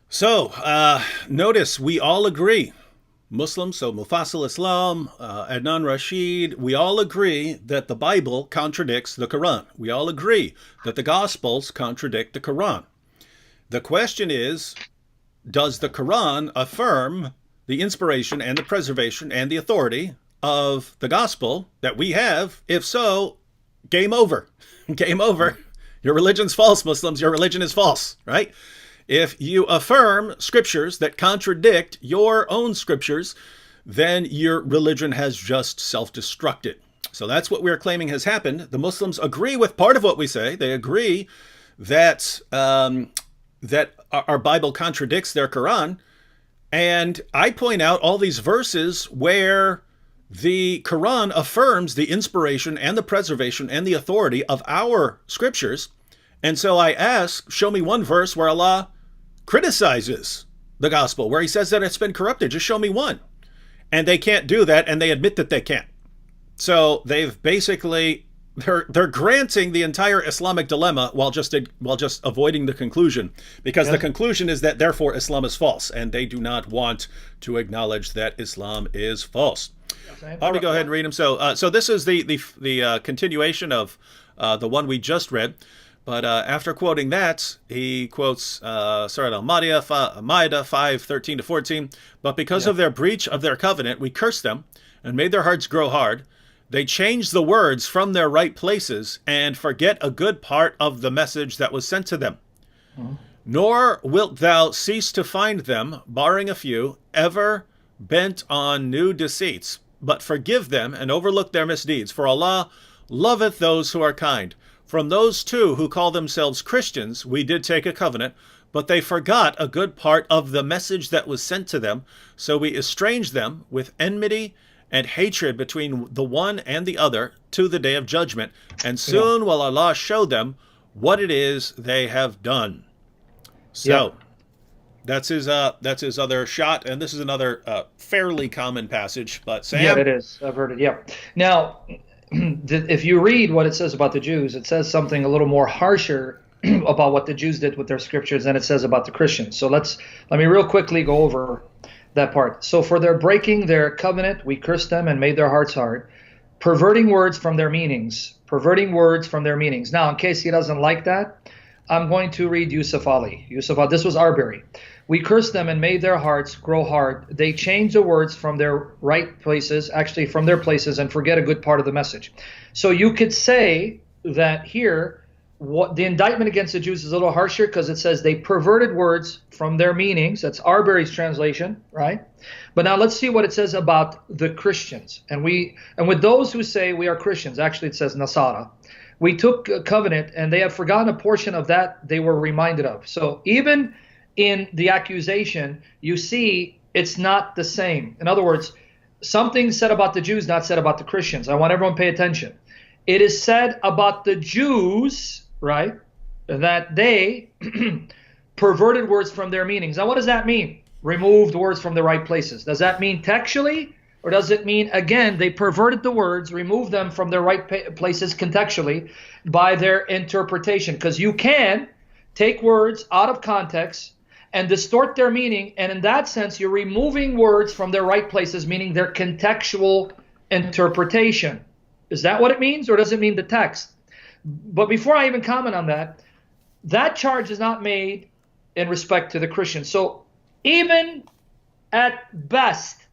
So, notice we all agree, Muslims, so Mufassal Islam, Adnan Rashid, we all agree that the Bible contradicts the Quran. We all agree that the Gospels contradict the Quran. The question is, does the Quran affirm the inspiration and the preservation and the authority of the Gospel that we have? If so, game over. Game over. Your religion's false, Muslims. Your religion is false, right? If you affirm scriptures that contradict your own scriptures, then your religion has just self-destructed. So that's what we're claiming has happened. The Muslims agree with part of what we say. They agree that that our Bible contradicts their Quran. And I point out all these verses where the Quran affirms the inspiration and the preservation and the authority of our scriptures. And so I ask, show me one verse where Allah criticizes the gospel, where he says that it's been corrupted. Just show me one. And they can't do that, and they admit that they can't. So they've basically, they're granting the entire Islamic dilemma while just avoiding the conclusion, because the conclusion is that therefore Islam is false, and they do not want to acknowledge that Islam is false. Let me go ahead and read them. So this is the continuation of the one we just read. But after quoting that, he quotes Surah Al-Ma'idah 5:13-14. But because of their breach of their covenant, we cursed them and made their hearts grow hard. They changed the words from their right places and forget a good part of the message that was sent to them. Nor wilt thou cease to find them, barring a few, ever bent on new deceits. But forgive them and overlook their misdeeds. For Allah loveth those who are kind. From those two who call themselves Christians, we did take a covenant, but they forgot a good part of the message that was sent to them. So we estranged them with enmity and hatred between the one and the other to the day of judgment. And soon will Allah show them what it is they have done. So that's his other shot. And this is another fairly common passage. But Sam? Yeah, it is. I've heard it. Yeah. Now, if you read what it says about the Jews, it says something a little more harsher about what the Jews did with their scriptures than it says about the Christians. So let me real quickly go over that part. So for their breaking their covenant, we cursed them and made their hearts hard, perverting words from their meanings. Now, in case he doesn't like that, I'm going to read Yusuf Ali. This was Arbery. We cursed them and made their hearts grow hard. They changed the words from their right places, from their places, and forget a good part of the message. So you could say that here, what the indictment against the Jews is a little harsher because it says they perverted words from their meanings. That's Arbery's translation, right? But now let's see what it says about the Christians. And with those who say we are Christians, actually it says Nasara. We took a covenant and they have forgotten a portion of that they were reminded of. So even in the accusation, you see it's not the same. In other words, something said about the Jews, not said about the Christians. I want everyone to pay attention. It is said about the Jews, right, that they perverted words from their meanings. Now, what does that mean? Removed words from the right places. Does that mean textually? Or does it mean, again, they perverted the words, removed them from their right places contextually by their interpretation? Because you can take words out of context and distort their meaning, and in that sense, you're removing words from their right places, meaning their contextual interpretation. Is that what it means, or does it mean the text? But before I even comment on that, that charge is not made in respect to the Christians. So even at best,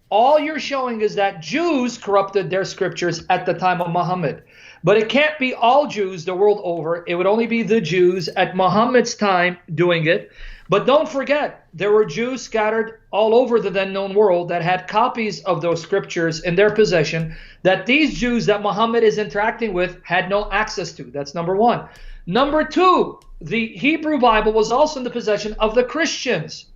all you're showing is that Jews corrupted their scriptures at the time of Muhammad. But it can't be all Jews the world over. It would only be the Jews at Muhammad's time doing it. But don't forget, there were Jews scattered all over the then known world that had copies of those scriptures in their possession that these Jews that Muhammad is interacting with had no access to. That's number one. Number two, the Hebrew Bible was also in the possession of the Christians.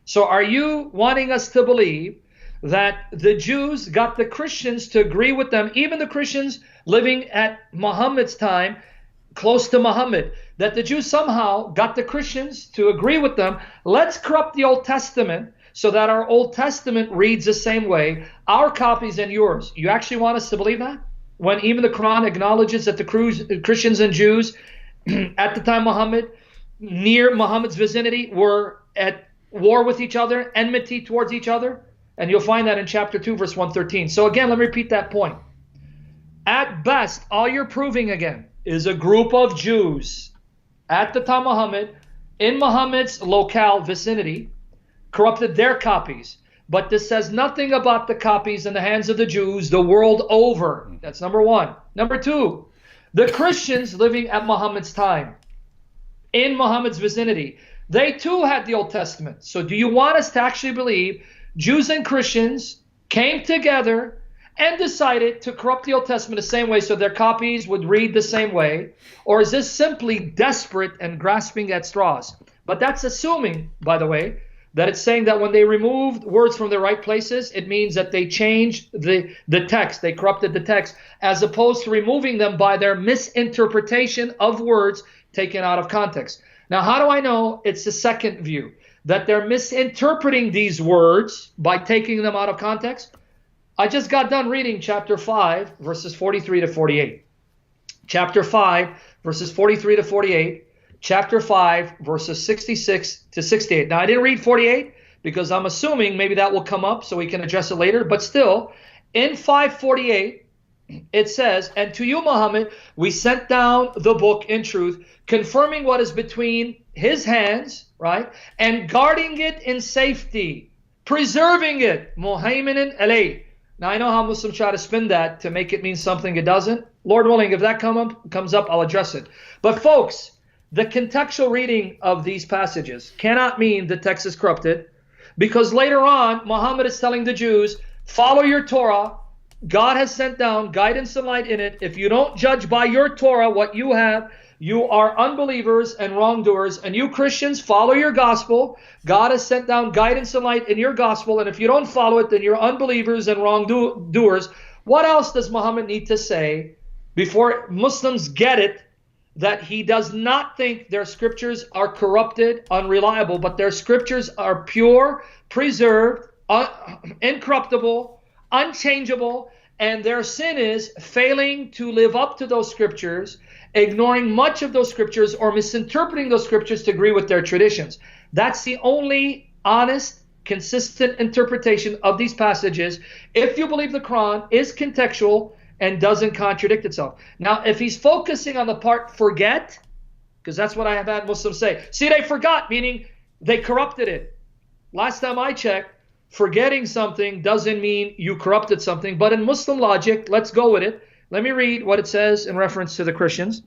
So are you wanting us to believe that the Jews got the Christians to agree with them, even the Christians living at Muhammad's time, close to Muhammad, that the Jews somehow got the Christians to agree with them? Let's corrupt the Old Testament so that our Old Testament reads the same way, our copies and yours. You actually want us to believe that? When even the Quran acknowledges that the Christians and Jews at the time Muhammad, near Muhammad's vicinity, were at war with each other, enmity towards each other. And you'll find that in chapter 2, verse 113. So again, let me repeat that point. At best, all you're proving again is a group of Jews at the time of Muhammad, in Muhammad's locale vicinity, corrupted their copies. But this says nothing about the copies in the hands of the Jews the world over. That's number one. Number two, the Christians living at Muhammad's time, in Muhammad's vicinity, they too had the Old Testament. So do you want us to actually believe Jews and Christians came together and decided to corrupt the Old Testament the same way so their copies would read the same way? Or is this simply desperate and grasping at straws? But that's assuming, by the way, that it's saying that when they removed words from their right places, it means that they changed the text, they corrupted the text, as opposed to removing them by their misinterpretation of words taken out of context. Now, how do I know it's the second view, that they're misinterpreting these words by taking them out of context? I just got done reading chapter 5, verses 43 to 48. Chapter 5, verses 43 to 48. Chapter 5, verses 66 to 68. Now, I didn't read 48 because I'm assuming maybe that will come up so we can address it later. But still, in 548, it says, "And to you, Muhammad, we sent down the book in truth, confirming what is between his hands," right? "And guarding it in safety, preserving it, muhaiminan alayh." Now, I know how Muslims try to spin that to make it mean something it doesn't. Lord willing, if that comes up, I'll address it. But folks, the contextual reading of these passages cannot mean the text is corrupted, because later on, Muhammad is telling the Jews, follow your Torah. God has sent down guidance and light in it. If you don't judge by your Torah what you have, you are unbelievers and wrongdoers. And you Christians, follow your gospel. God has sent down guidance and light in your gospel. And if you don't follow it, then you're unbelievers and wrongdoers. What else does Muhammad need to say before Muslims get it that he does not think their scriptures are corrupted, unreliable, but their scriptures are pure, preserved, incorruptible, unchangeable, and their sin is failing to live up to those scriptures, ignoring much of those scriptures, or misinterpreting those scriptures to agree with their traditions. That's the only honest, consistent interpretation of these passages, if you believe the Qur'an is contextual and doesn't contradict itself. Now, if he's focusing on the part forget, because that's what I have had Muslims say. See, they forgot, meaning they corrupted it. Last time I checked, forgetting something doesn't mean you corrupted something. But in Muslim logic, let's go with it. Let me read what it says in reference to the Christians.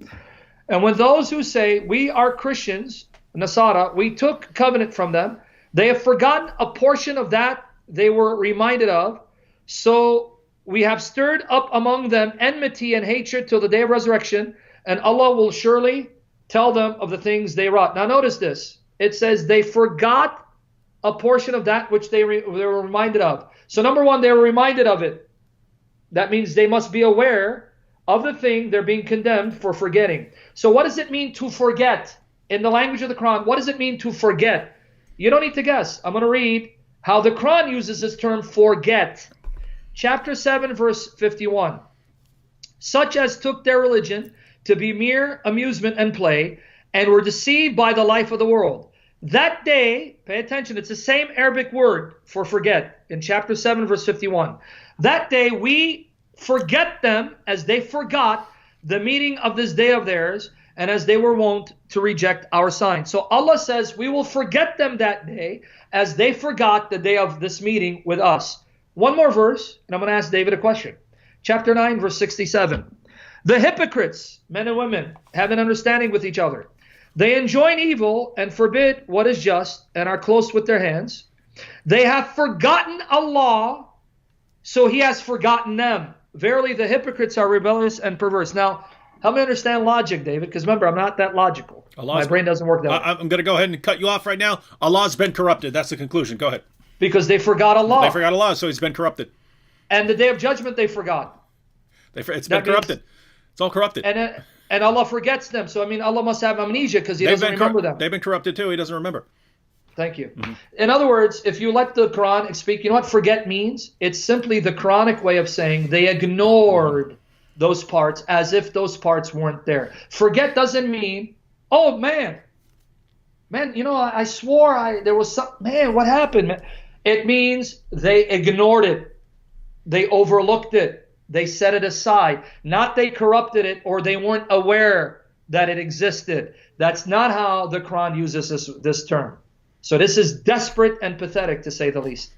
"And when those who say, we are Christians, Nasara, we took covenant from them, they have forgotten a portion of that they were reminded of. So we have stirred up among them enmity and hatred till the day of resurrection, and Allah will surely tell them of the things they wrought." Now notice this. It says they forgot a portion of that which they were reminded of. So number one, they were reminded of it. That means they must be aware of the thing they're being condemned for forgetting. So what does it mean to forget? In the language of the Quran, what does it mean to forget? You don't need to guess. I'm going to read how the Quran uses this term forget. Chapter 7, verse 51. "Such as took their religion to be mere amusement and play, and were deceived by the life of the world. That day," pay attention, it's the same Arabic word for forget in chapter 7, verse 51. "That day we forget them as they forgot the meaning of this day of theirs, and as they were wont to reject our sign." So Allah says, we will forget them that day as they forgot the day of this meeting with us. One more verse, and I'm going to ask David a question. Chapter 9, verse 67. "The hypocrites, men and women, have an understanding with each other. They enjoin evil and forbid what is just, and are close with their hands. They have forgotten Allah, so he has forgotten them. Verily, the hypocrites are rebellious and perverse." Now, help me understand logic, David, because remember, I'm not that logical. My brain doesn't work that way. I'm going to go ahead and cut you off right now. Allah's been corrupted. That's the conclusion. Go ahead. Because they forgot Allah. They forgot Allah, so he's been corrupted. And the day of judgment they forgot. It's been corrupted. It's all corrupted. And Allah forgets them. So, I mean, Allah must have amnesia because he doesn't remember them. They've been corrupted too. He doesn't remember. Thank you. Mm-hmm. In other words, if you let the Quran speak, you know what forget means? It's simply the Quranic way of saying they ignored those parts as if those parts weren't there. Forget doesn't mean, oh man, man, I swore there was some, man, what happened, man? It means they ignored it. They overlooked it. They set it aside. Not they corrupted it or they weren't aware that it existed. That's not how the Quran uses this term. So this is desperate and pathetic, to say the least.